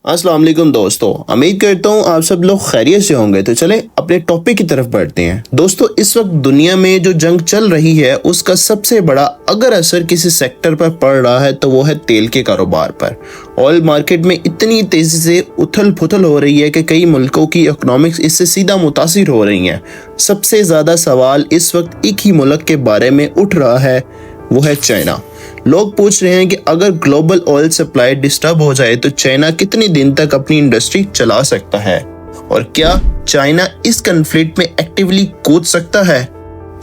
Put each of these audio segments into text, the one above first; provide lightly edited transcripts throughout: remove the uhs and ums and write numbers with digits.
अस्सलाम वालेकुम दोस्तों, उम्मीद करता हूँ आप सब लोग खैरियत से होंगे। तो चले अपने टॉपिक की तरफ बढ़ते हैं। दोस्तों, इस वक्त दुनिया में जो जंग चल रही है उसका सबसे बड़ा अगर असर किसी सेक्टर पर पड़ रहा है तो वो है तेल के कारोबार पर। ऑयल मार्केट में इतनी तेजी से उथल पुथल हो रही है कि कई मुल्कों की इकोनॉमिक्स इससे सीधा मुतासिर हो रही हैं। सबसे ज्यादा सवाल इस वक्त एक ही मुल्क के बारे में उठ रहा है, वो है चाइना। लोग पूछ रहे हैं कि अगर ग्लोबल ऑयल सप्लाई डिस्टर्ब हो जाए तो चाइना कितने दिन तक अपनी इंडस्ट्री चला सकता है, और क्या चाइना इस कन्फ्लिक्ट में एक्टिवली कूद सकता है।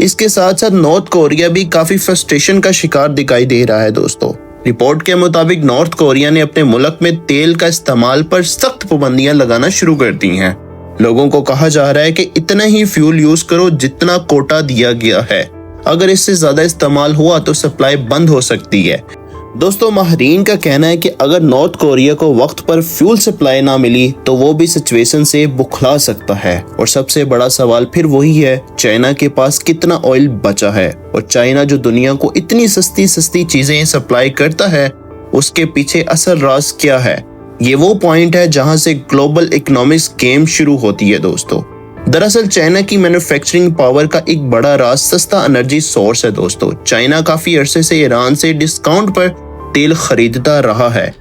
इसके साथ साथ नॉर्थ कोरिया भी काफी फ्रस्ट्रेशन का शिकार दिखाई दे रहा है। दोस्तों, रिपोर्ट के मुताबिक नॉर्थ कोरिया ने अपने मुल्क में तेल का इस्तेमाल पर सख्त पाबंदियां लगाना शुरू कर दी हैं। लोगों को कहा जा रहा है कि इतना ही फ्यूल यूज करो जितना कोटा दिया गया है, अगर इससे ज्यादा इस्तेमाल हुआ तो सप्लाई बंद हो सकती है। दोस्तों, माहिरीन का कहना है कि अगर नॉर्थ कोरिया को वक्त पर फ्यूल सप्लाई ना मिली तो वो भी सिचुएशन से बुखला सकता है। और सबसे बड़ा सवाल फिर वही है, चाइना के पास कितना ऑयल बचा है, और चाइना जो दुनिया को इतनी सस्ती सस्ती चीजें सप्लाई करता है उसके पीछे असल राज क्या है। ये वो पॉइंट है जहां से ग्लोबल इकोनॉमिक्स गेम शुरू होती है। दोस्तों, दरअसल चाइना की मैन्युफैक्चरिंग पावर का एक बड़ा राज सस्ता एनर्जी सोर्स है। दोस्तों, चाइना काफी अरसे से ईरान से डिस्काउंट पर तेल खरीदता रहा है।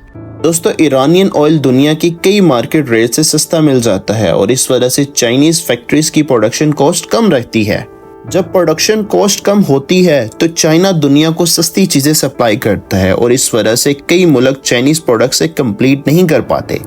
दोस्तों, ईरानियन ऑयल दुनिया की कई मार्केट रेट से सस्ता मिल जाता है और इस वजह से चाइनीज फैक्ट्रीज की प्रोडक्शन कॉस्ट कम रहती है। जब प्रोडक्शन कॉस्ट कम होती है तो चाइना दुनिया को सस्ती चीजें सप्लाई करता है और इस वजह से कई मुल्क चाइनीज प्रोडक्ट से कंप्लीट नहीं कर पाते।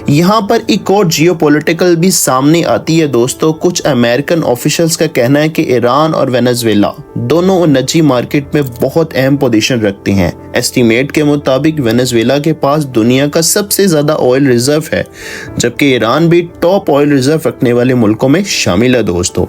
यहाँ पर एक और जियोपॉलिटिकल भी सामने आती है। दोस्तों, कुछ अमेरिकन ऑफिशियल्स का कहना है कि ईरान और वेनेजुएला दोनों एनर्जी मार्केट में बहुत अहम पोजीशन रखते हैं। एस्टीमेट के मुताबिक वेनेजुएला के पास दुनिया का सबसे ज्यादा ऑयल रिजर्व है, जबकि ईरान भी टॉप ऑयल रिजर्व रखने वाले मुल्कों में शामिल है। दोस्तों,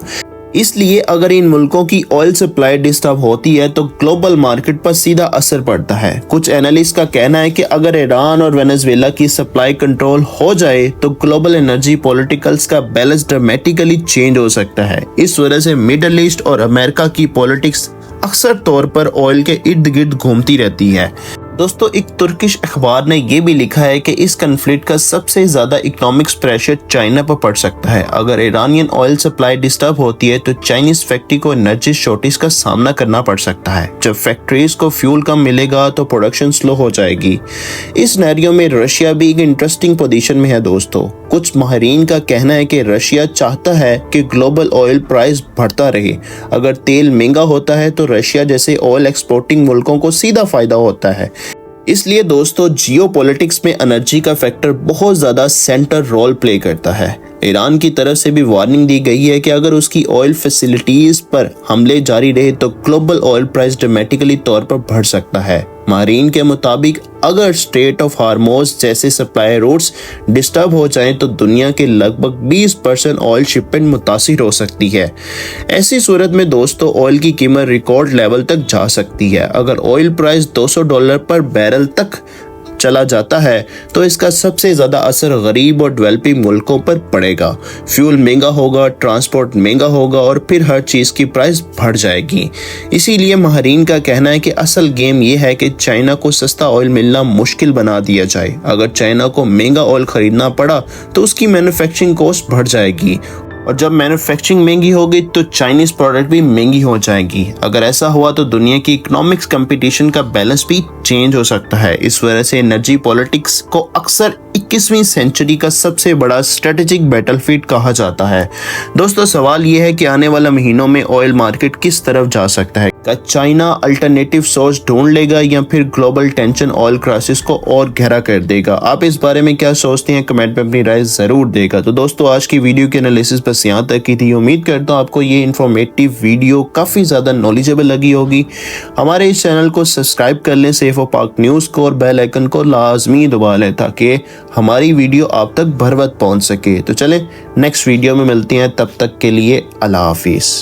इसलिए अगर इन मुल्कों की ऑयल सप्लाई डिस्टर्ब होती है तो ग्लोबल मार्केट पर सीधा असर पड़ता है। कुछ एनालिस्ट का कहना है कि अगर ईरान और वेनेजुएला की सप्लाई कंट्रोल हो जाए तो ग्लोबल एनर्जी पॉलिटिकल्स का बैलेंस ड्रामेटिकली चेंज हो सकता है। इस वजह से मिडल ईस्ट और अमेरिका की पॉलिटिक्स अक्सर तौर पर ऑयल के इर्द गिर्द घूमती रहती है। दोस्तों, एक तुर्किश अखबार ने यह भी लिखा है कि इस कन्फ्लिक्ट का सबसे ज्यादा इकोनॉमिक्स प्रेशर चाइना पर पड़ सकता है। अगर ईरानियन ऑयल सप्लाई डिस्टर्ब होती है तो चाइनीज फैक्ट्री को एनर्जी शॉर्टेज का सामना करना पड़ सकता है। जब फैक्ट्रीज को फ्यूल कम मिलेगा तो प्रोडक्शन स्लो हो जाएगी। इस सिनेरियो में रशिया भी एक इंटरेस्टिंग पोजीशन में है। दोस्तों, कुछ माहिरीन का कहना है कि रशिया चाहता है कि ग्लोबल ऑयल प्राइस बढ़ता रहे। अगर तेल महंगा होता है तो रशिया जैसे ऑयल एक्सपोर्टिंग मुल्कों को सीधा फायदा होता है। इसलिए दोस्तों, जियोपॉलिटिक्स में एनर्जी का फैक्टर बहुत ज्यादा सेंटर रोल प्ले करता है। ईरान की तरफ से भी वार्निंग दी गई है कि अगर उसकी ऑयल फैसिलिटीज पर हमले जारी रहे तो ग्लोबल ऑयल प्राइस ड्रामेटिकली तौर पर बढ़ सकता है। माहिरीन के मुताबिक अगर स्ट्रेट ऑफ हार्मोज जैसे सप्लाई रूट्स डिस्टर्ब हो जाएं तो दुनिया के लगभग 20% ऑयल शिपमेंट मुतासिर हो सकती है। ऐसी सूरत में दोस्तों, ऑयल की कीमत रिकॉर्ड लेवल तक जा सकती है। अगर ऑयल प्राइस $200 पर बैरल तक चला जाता है तो इसका सबसे ज्यादा असर गरीब और डेवलपिंग मुल्कों पर पड़ेगा। फ्यूल महंगा होगा, ट्रांसपोर्ट महंगा होगा और फिर हर चीज की प्राइस बढ़ जाएगी। इसीलिए माहिरीन का कहना है कि असल गेम यह है कि चाइना को सस्ता ऑयल मिलना मुश्किल बना दिया जाए। अगर चाइना को महंगा ऑयल खरीदना पड़ा तो उसकी मैन्युफैक्चरिंग कॉस्ट बढ़ जाएगी, और जब मैन्युफैक्चरिंग महंगी होगी तो चाइनीज प्रोडक्ट भी महंगी हो जाएगी। अगर ऐसा हुआ तो दुनिया की इकोनॉमिक्स कंपटीशन का बैलेंस भी चेंज हो सकता है। इस वजह से एनर्जी पॉलिटिक्स को अक्सर 21वीं सेंचुरी का सबसे बड़ा स्ट्रेटेजिक बैटलफील्ड कहा जाता है। दोस्तों, सवाल यह है कि आने वाले महीनों में ऑयल मार्केट किस तरफ जा सकता है। क्या चाइना अल्टरनेटिव सोर्स ढूंढ लेगा या फिर ग्लोबल टेंशन ऑयल क्राइसिस को और गहरा कर देगा। आप इस बारे में क्या सोचते हैं, कमेंट में अपनी राय जरूर देगा। तो दोस्तों, आज की वीडियो की एनालिसिस बस यहाँ तक की थी। उम्मीद करता हूँ आपको ये इन्फॉर्मेटिव वीडियो काफी ज्यादा नॉलेजेबल लगी होगी। हमारे इस चैनल को सब्सक्राइब कर लें, सेफ और पाक न्यूज को, और बेल आइकन को लाजमी दबा लें ताकि हमारी वीडियो आप तक भर वक्त पहुंच सके। तो चलें नेक्स्ट वीडियो में मिलते हैं, तब तक के लिए अल्लाह हाफिज।